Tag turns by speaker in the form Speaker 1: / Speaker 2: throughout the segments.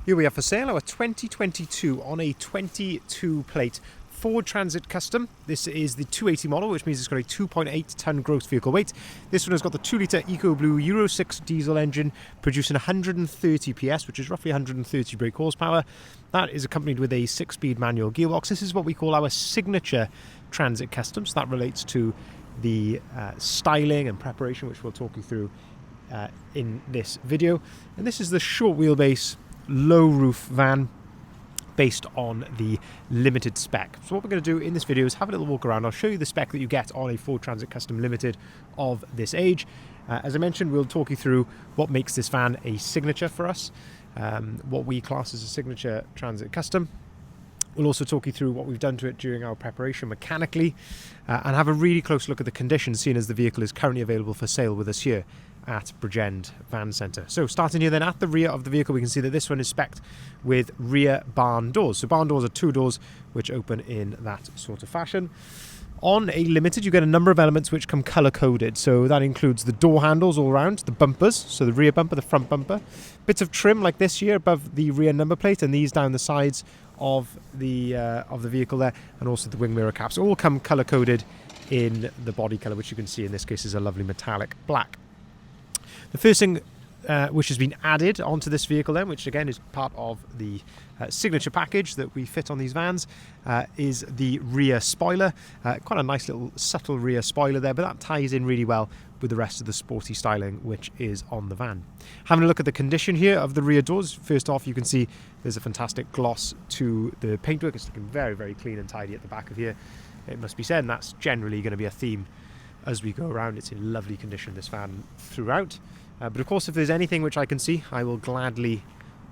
Speaker 1: Here we have for sale our 2022 on a 22 plate Ford Transit Custom. This is the 280 model, which means it's got a 2.8 tonne gross vehicle weight. This one has got the 2 litre EcoBlue Euro 6 diesel engine producing 130 PS, which is roughly 130 brake horsepower. That is accompanied with a 6-speed manual gearbox. This is what we call our signature Transit Custom, so that relates to the styling and preparation, which we'll talk you through in this video. And this is the short wheelbase, low roof van based on the limited spec. So what we're going to do in this video is have a little walk around. I'll show you the spec that you get on a Ford Transit Custom Limited of this age. As I mentioned, we'll talk you through what makes this van a signature for us, what we class as a signature Transit Custom. We'll also talk you through what we've done to it during our preparation mechanically, and have a really close look at the condition, seeing as the vehicle is currently available for sale with us here at Bridgend Van Centre. So starting here then at the rear of the vehicle, we can see that this one is spec'd with rear barn doors. So barn doors are 2 doors which open in that sort of fashion. On a Limited, you get a number of elements which come colour coded. So that includes the door handles all around, the bumpers, so the rear bumper, the front bumper, bits of trim like this here above the rear number plate, and these down the sides of the vehicle there, and also the wing mirror caps all come colour coded in the body colour, which you can see in this case is a lovely metallic black. The first thing which has been added onto this vehicle then, which again is part of the signature package that we fit on these vans, is the rear spoiler. Quite a nice little subtle rear spoiler there, but that ties in really well with the rest of the sporty styling which is on the van. Having a look at the condition here of the rear doors, first off you can see there's a fantastic gloss to the paintwork. It's looking very, very clean and tidy at the back of here, it must be said, and that's generally going to be a theme as we go around. It's in lovely condition, this van, throughout. But of course, if there's anything which I can see, I will gladly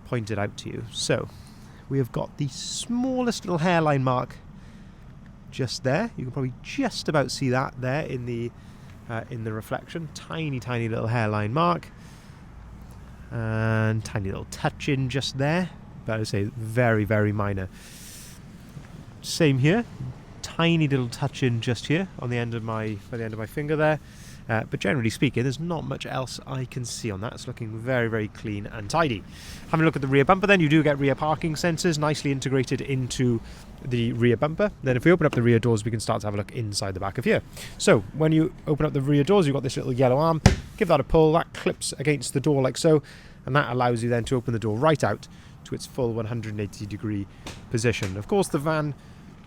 Speaker 1: point it out to you. So we have got the smallest little hairline mark just there. You can probably just about see that there in the reflection. Tiny, tiny little hairline mark, and tiny little touch in just there. But I would say very, very minor. Same here. Tiny little touch in just here on the end of my finger there. But generally speaking, there's not much else I can see on that. It's looking very, very clean and tidy. Having a look at the rear bumper then, you do get rear parking sensors nicely integrated into the rear bumper. Then if we open up the rear doors, we can start to have a look inside the back of here. So when you open up the rear doors, you've got this little yellow arm. Give that a pull, that clips against the door like so, and that allows you then to open the door right out to its full 180-degree position. Of course, the van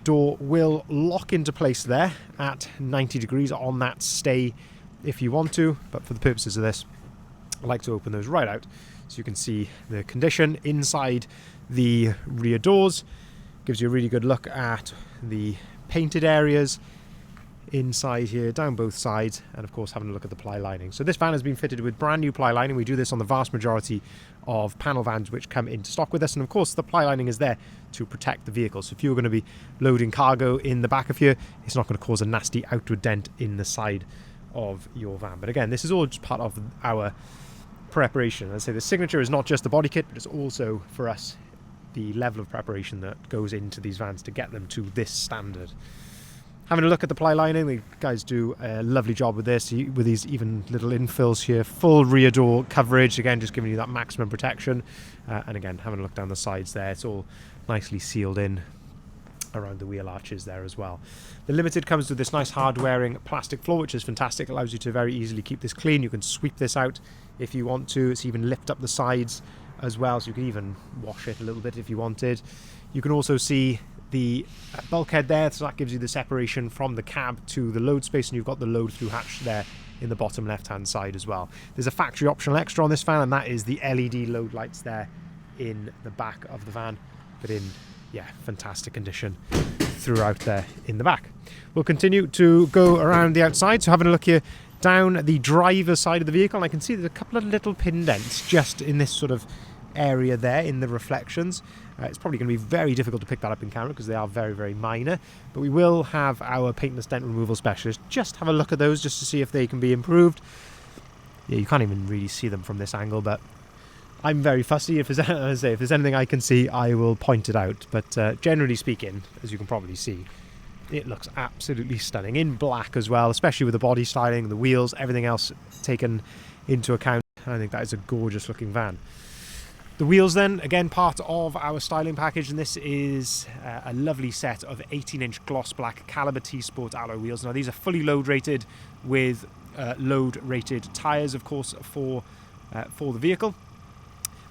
Speaker 1: door will lock into place there at 90 degrees on that stay if you want to, but for the purposes of this, I like to open those right out so you can see the condition inside the rear doors. Gives you a really good look at the painted areas inside here, down both sides, and of course having a look at the ply lining. So this van has been fitted with brand new ply lining. We do this on the vast majority of panel vans which come into stock with us, and of course the ply lining is there to protect the vehicle. So if you're going to be loading cargo in the back of here, it's not going to cause a nasty outward dent in the side of your van. But again, this is all just part of our preparation. As I say, the signature is not just the body kit, but it's also for us the level of preparation that goes into these vans to get them to this standard. Having a look at the ply lining, the guys do a lovely job with this, with these even little infills here. Full rear door coverage, again just giving you that maximum protection, and again having a look down the sides there, it's all nicely sealed in around the wheel arches there as well. The Limited comes with this nice hard wearing plastic floor, which is fantastic. It allows you to very easily keep this clean. You can sweep this out if you want to. It's even lift up the sides as well, so you can even wash it a little bit if you wanted. You can also see the bulkhead there, so that gives you the separation from the cab to the load space, and you've got the load through hatch there in the bottom left hand side as well. There's a factory optional extra on this van, and that is the LED load lights there in the back of the van, but in fantastic condition throughout there in the back. We'll continue to go around the outside, so having a look here down the driver's side of the vehicle, and I can see there's a couple of little pin dents just in this sort of area there in the reflections. It's probably going to be very difficult to pick that up in camera because they are very, very minor, but we will have our paintless dent removal specialist just have a look at those just to see if they can be improved. Yeah, you can't even really see them from this angle, but I'm very fussy. If there's anything I can see, I will point it out. But generally speaking, as you can probably see, it looks absolutely stunning in black as well, especially with the body styling, the wheels, everything else taken into account. I think that is a gorgeous looking van. The wheels then, again, part of our styling package, and this is a lovely set of 18-inch gloss black Caliber T-Sport alloy wheels. Now these are fully load rated with load rated tyres, of course, for the vehicle.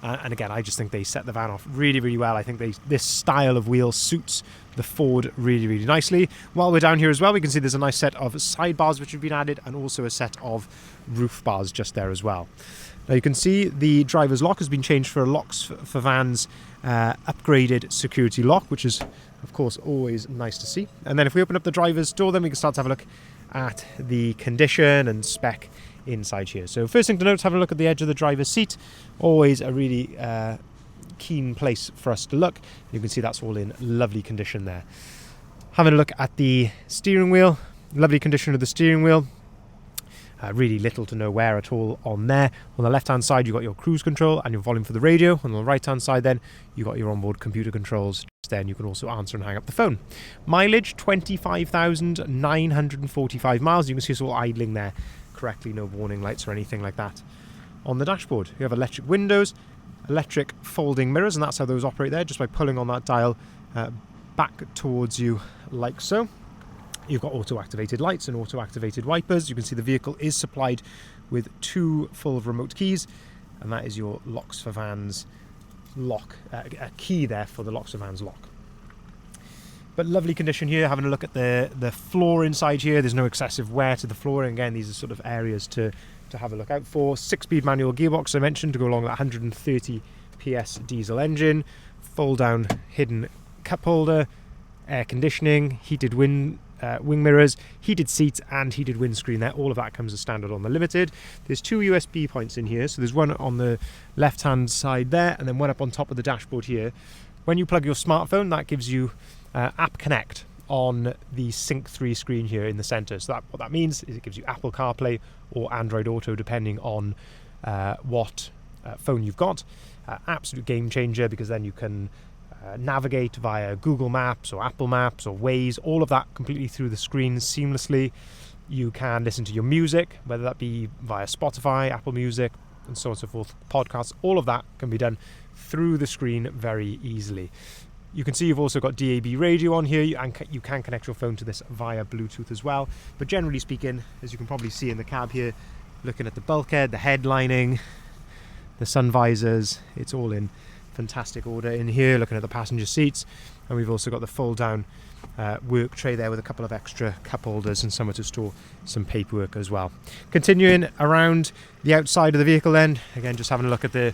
Speaker 1: And again, I just think they set the van off really, really well. I think this style of wheel suits the Ford really, really nicely. While we're down here as well, we can see there's a nice set of sidebars which have been added, and also a set of roof bars just there as well. Now you can see the driver's lock has been changed for a Locks for Vans upgraded security lock, which is of course always nice to see. And then if we open up the driver's door, then we can start to have a look at the condition and spec inside here. So first thing to note, have a look at the edge of the driver's seat. Always a really keen place for us to look. You can see that's all in lovely condition there. Having a look at the steering wheel, lovely condition of the steering wheel. Really little to no wear at all on there. On the left hand side you've got your cruise control and your volume for the radio. On the right hand side then you've got your onboard computer controls. Then you can also answer and hang up the phone. Mileage 25,945 miles. You can see it's all idling there correctly, no warning lights or anything like that. On the dashboard you have electric windows, electric folding mirrors, and that's how those operate there, just by pulling on that dial back towards you like so. You've got auto-activated lights and auto-activated wipers. You can see the vehicle is supplied with 2 full remote keys, and that is your Locks for Vans lock, a key there for the Locks for Vans lock. But lovely condition here. Having a look at the floor inside here, there's no excessive wear to the floor, and again these are sort of areas to have a look out for. 6-speed manual gearbox I mentioned to go along with that 130 PS diesel engine, fold down hidden cup holder, air conditioning, heated wing mirrors, heated seats and heated windscreen there. All of that comes as standard on the Limited. There's 2 USB points in here, so there's one on the left hand side there and then one up on top of the dashboard here. When you plug your smartphone, that gives you App Connect on the Sync 3 screen here in the center. So what that means is it gives you Apple CarPlay or Android Auto depending on what phone you've got. Absolute game changer, because then you can navigate via Google Maps or Apple Maps or Waze, all of that completely through the screen seamlessly. You can listen to your music, whether that be via Spotify, Apple Music, and so on and so forth, podcasts. All of that can be done through the screen very easily. You can see you've also got DAB radio on here, and you can connect your phone to this via Bluetooth as well. But generally speaking, as you can probably see in the cab here, looking at the bulkhead, the headlining, the sun visors, it's all in fantastic order in here. Looking at the passenger seats, and we've also got the fold down work tray there with a couple of extra cup holders and somewhere to store some paperwork as well. Continuing around the outside of the vehicle then, again just having a look at the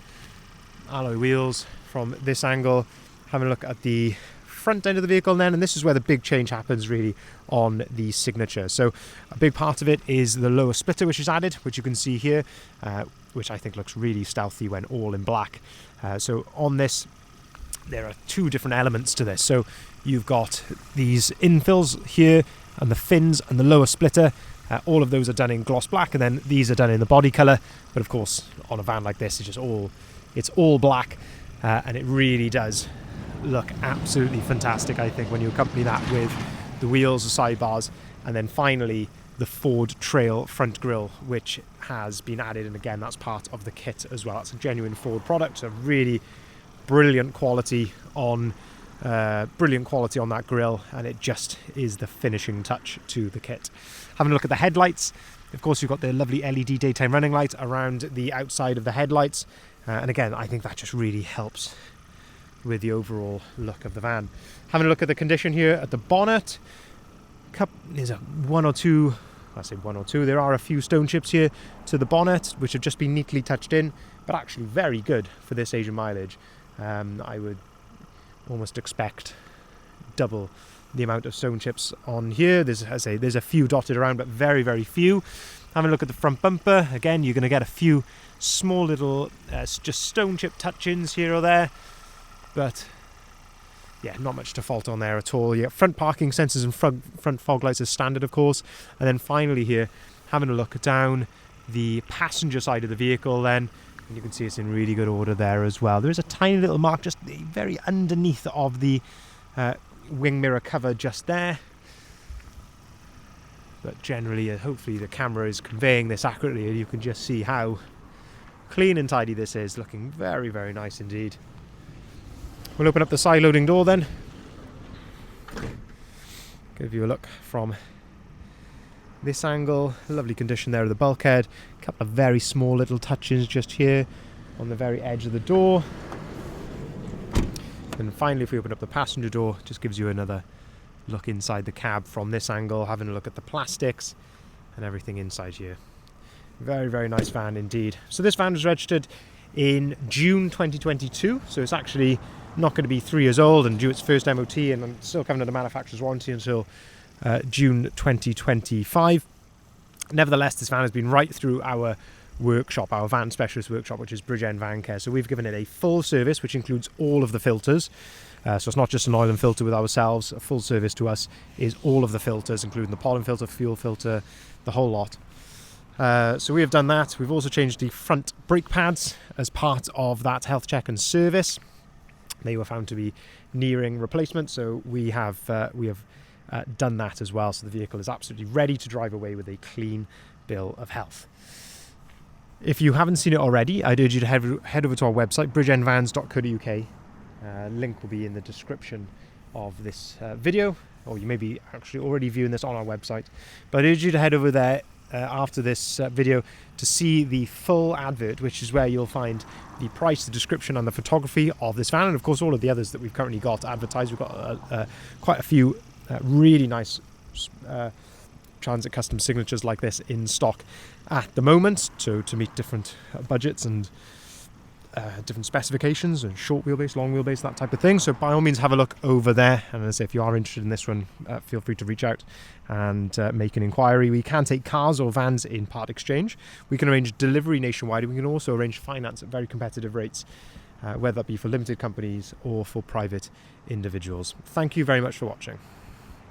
Speaker 1: alloy wheels from this angle, having a look at the front end of the vehicle then, and this is where the big change happens really on the Signature. So a big part of it is the lower splitter which is added, which you can see here, which I think looks really stealthy when all in black. So on this there are 2 different elements to this. So you've got these infills here and the fins and the lower splitter. All of those are done in gloss black, and then these are done in the body colour. But of course on a van like this it's all black, and it really does look absolutely fantastic, I think, when you accompany that with the wheels, the sidebars, and then finally the Ford Trail front grille, which has been added, and again that's part of the kit as well. It's a genuine Ford product, a really brilliant quality on that grille, and it just is the finishing touch to the kit. Having a look at the headlights, of course you've got the lovely LED daytime running light around the outside of the headlights, and again I think that just really helps with the overall look of the van. Having a look at the condition here at the bonnet, there's one or two, there are a few stone chips here to the bonnet which have just been neatly touched in, but actually very good for this Asian mileage. I would almost expect double the amount of stone chips on here. There's a few dotted around, but very, very few. Having a look at the front bumper, again you're going to get a few small little just stone chip touch-ins here or there, but yeah, not much to fault on there at all. You get front parking sensors and front fog lights as standard, of course. And then finally here, having a look down the passenger side of the vehicle then, and you can see it's in really good order there as well. There is a tiny little mark just very underneath of the wing mirror cover just there. But generally, hopefully the camera is conveying this accurately, and you can just see how Clean and tidy this is, looking very, very nice indeed. We'll open up the side loading door then. Give you a look from this angle. Lovely condition there of the bulkhead. A couple of very small little touches just here on the very edge of the door. And finally, if we open up the passenger door, just gives you another look inside the cab from this angle, having a look at the plastics and everything inside here. Very, very nice van indeed. So this van was registered in June 2022, so it's actually not going to be 3 years old and due its first MOT, and I'm still covered under manufacturer's warranty until June 2025. Nevertheless, this van has been right through our workshop, our van specialist workshop, which is Bridgend Van Care. So we've given it a full service, which includes all of the filters. So it's not just an oil and filter with ourselves. A full service to us is all of the filters, including the pollen filter, fuel filter, the whole lot. So we have done that. We've also changed the front brake pads as part of that health check and service. They were found to be nearing replacement, so we have done that as well. So the vehicle is absolutely ready to drive away with a clean bill of health. If you haven't seen it already, I'd urge you to head over to our website, bridgeendvans.co.uk. Link will be in the description of this video, or you may be actually already viewing this on our website. But I'd urge you to head over there after this video to see the full advert, which is where you'll find the price, the description and the photography of this van, and of course all of the others that we've currently got advertised. We've got quite a few really nice transit custom signatures like this in stock at the moment, to meet different budgets and different specifications, and short wheelbase, long wheelbase, that type of thing. So by all means have a look over there, and as if you are interested in this one, feel free to reach out and make an inquiry. We can take cars or vans in part exchange. We can arrange delivery nationwide. We can also arrange finance at very competitive rates, whether that be for limited companies or for private individuals. Thank you very much for watching.